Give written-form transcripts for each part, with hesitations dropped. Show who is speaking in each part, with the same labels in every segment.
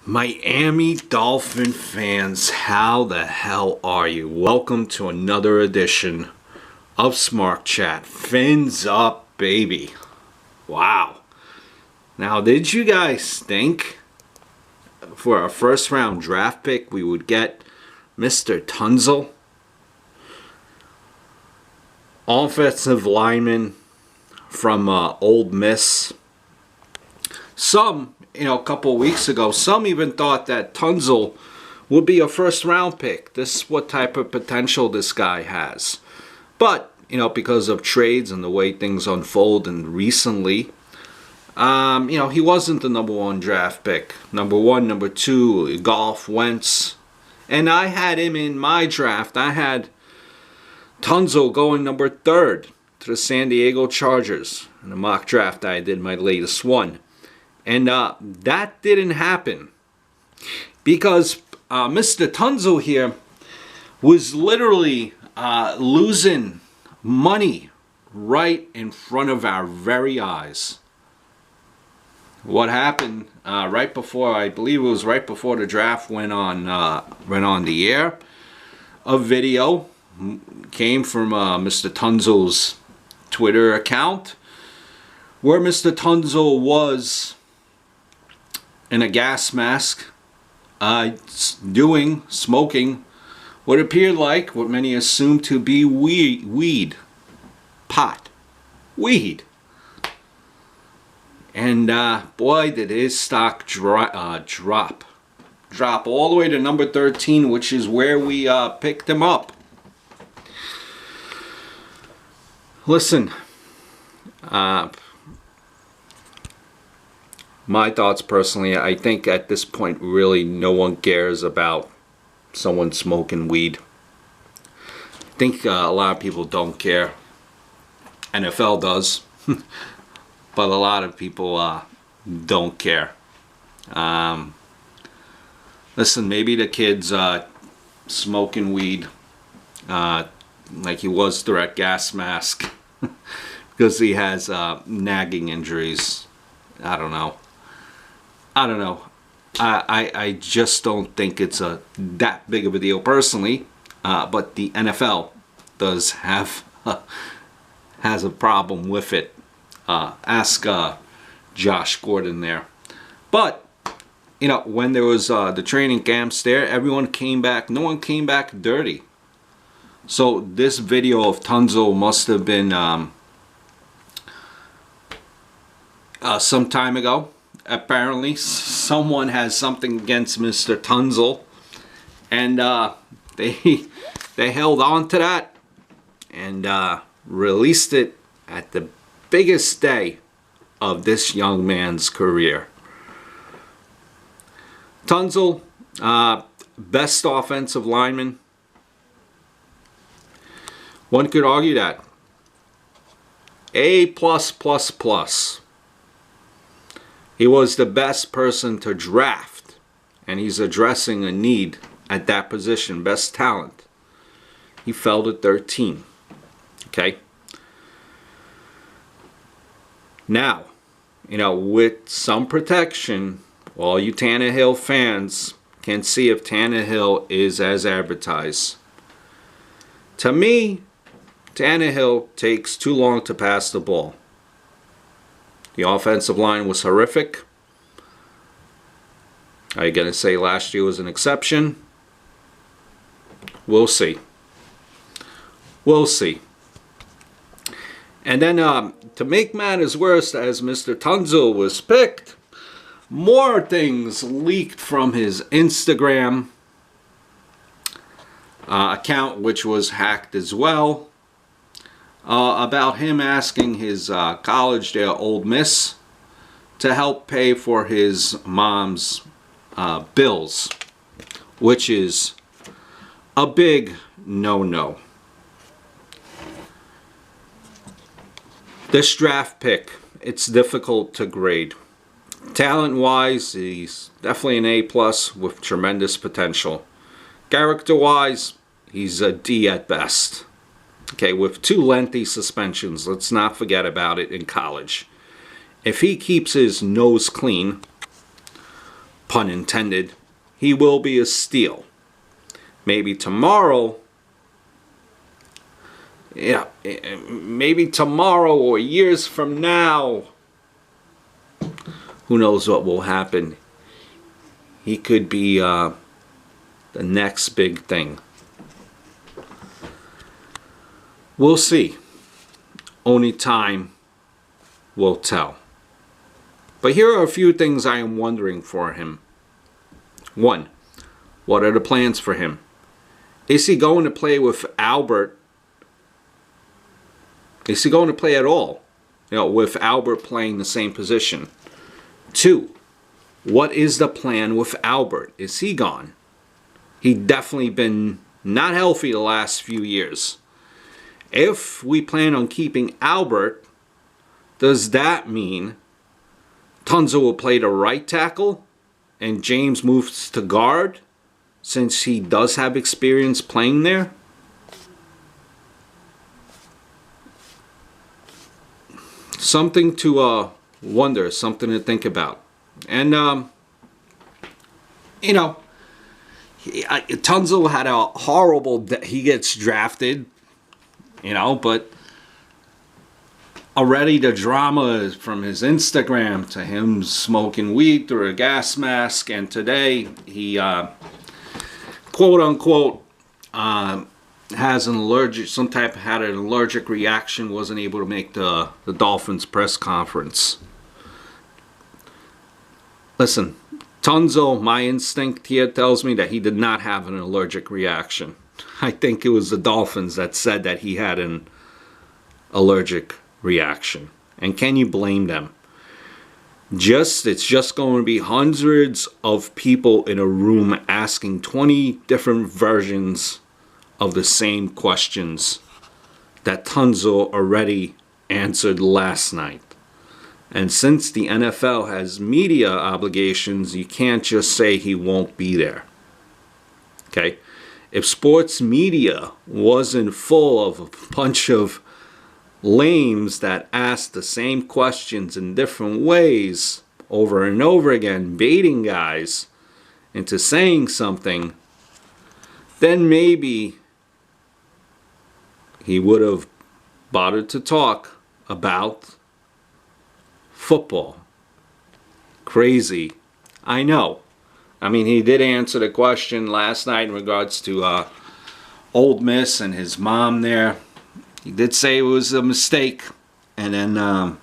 Speaker 1: Miami Dolphin fans, how the hell are you? Welcome to another edition of Smart Chat. Fins up, baby. Wow. Now, did you guys think for our first round draft pick we would get Mr. Tunsil? Offensive lineman from Ole Miss. Some, a couple of weeks ago, some even thought that Tunsil would be a first round pick. This is what type of potential this guy has. But, because of trades and the way things unfold, and recently, he wasn't the number one draft pick. Number one, number two, Golf, Wentz. And I had him in my draft. I had Tunsil going number third to the San Diego Chargers in the mock draft I did, my latest one. And that didn't happen because Mr. Tunsil here was literally losing money right in front of our very eyes. What happened right before, I believe it was right before the draft went on the air, a video came from Mr. Tunsil's Twitter account where Mr. Tunsil was in a gas mask, smoking what appeared like what many assumed to be weed. And boy, did his stock drop all the way to number 13, which is where we picked him up. Listen, my thoughts personally, I think at this point really no one cares about someone smoking weed. I think a lot of people don't care. NFL does, but a lot of people don't care. Listen, maybe the kid's smoking weed like he was through that gas mask because he has nagging injuries. I don't know. I just don't think it's that big of a deal personally, but the NFL does have has a problem with it. Ask Josh Gordon there. But when there was the training camps there, everyone came back. No one came back dirty. So this video of Tunsil must have been some time ago. Apparently, someone has something against Mr. Tunsil, and they held on to that and released it at the biggest day of this young man's career. Tunsil, best offensive lineman. One could argue that. A+++. He was the best person to draft, and he's addressing a need at that position, best talent. He fell to 13. Okay? Now, with some protection, all you Tannehill fans can see if Tannehill is as advertised. To me, Tannehill takes too long to pass the ball. The offensive line was horrific. Are you going to say last year was an exception? We'll see. We'll see. And then to make matters worse, as Mr. Tunsil was picked, more things leaked from his Instagram account, which was hacked as well. About him asking his college there, Ole Miss, to help pay for his mom's bills, which is a big no-no. This draft pick, it's difficult to grade. Talent-wise, he's definitely an A+ with tremendous potential. Character-wise, he's a D at best. Okay, with 2 lengthy suspensions, let's not forget about it in college. If he keeps his nose clean, pun intended, he will be a steal. Maybe tomorrow, yeah, maybe tomorrow or years from now, who knows what will happen. He could be the next big thing. We'll see. Only time will tell. But here are a few things I am wondering for him. 1. What are the plans for him? Is he going to play with Albert? Is he going to play at all? With Albert playing the same position. 2. What is the plan with Albert? Is he gone? He definitely been not healthy the last few years. If we plan on keeping Albert, does that mean Tunsil will play the right tackle and James moves to guard since he does have experience playing there? Something to wonder, something to think about. And, Tunsil had a horrible, he gets drafted, but already the drama from his Instagram to him smoking weed through a gas mask, and today he, quote unquote, has an allergic, had an allergic reaction, wasn't able to make the Dolphins press conference. Listen, Tunsil, my instinct here tells me that he did not have an allergic reaction. I think it was the Dolphins that said that he had an allergic reaction. And can you blame them? It's just going to be hundreds of people in a room asking 20 different versions of the same questions that Tunsil already answered last night. And since the NFL has media obligations, you can't just say he won't be there. Okay? If sports media wasn't full of a bunch of lames that ask the same questions in different ways over and over again, baiting guys into saying something, then maybe he would have bothered to talk about football. Crazy. I know. I mean, he did answer the question last night in regards to Ole Miss and his mom there. He did say it was a mistake. And then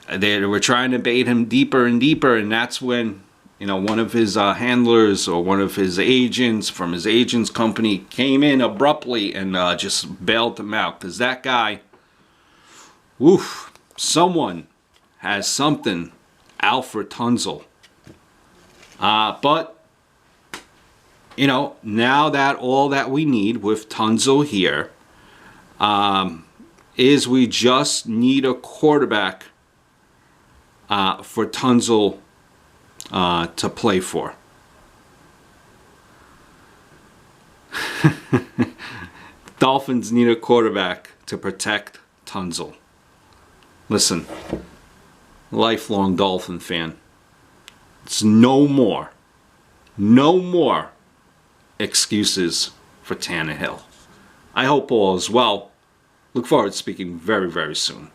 Speaker 1: they were trying to bait him deeper and deeper. And that's when, one of his handlers or one of his agents from his agent's company came in abruptly and just bailed him out. Because that guy, woof, someone has something out for Tunsil. But, now that all that we need with Tunsil here is we just need a quarterback for Tunsil to play for. Dolphins need a quarterback to protect Tunsil. Listen, lifelong Dolphin fan. It's no more excuses for Tannehill. I hope all is well. Look forward to speaking very, very soon.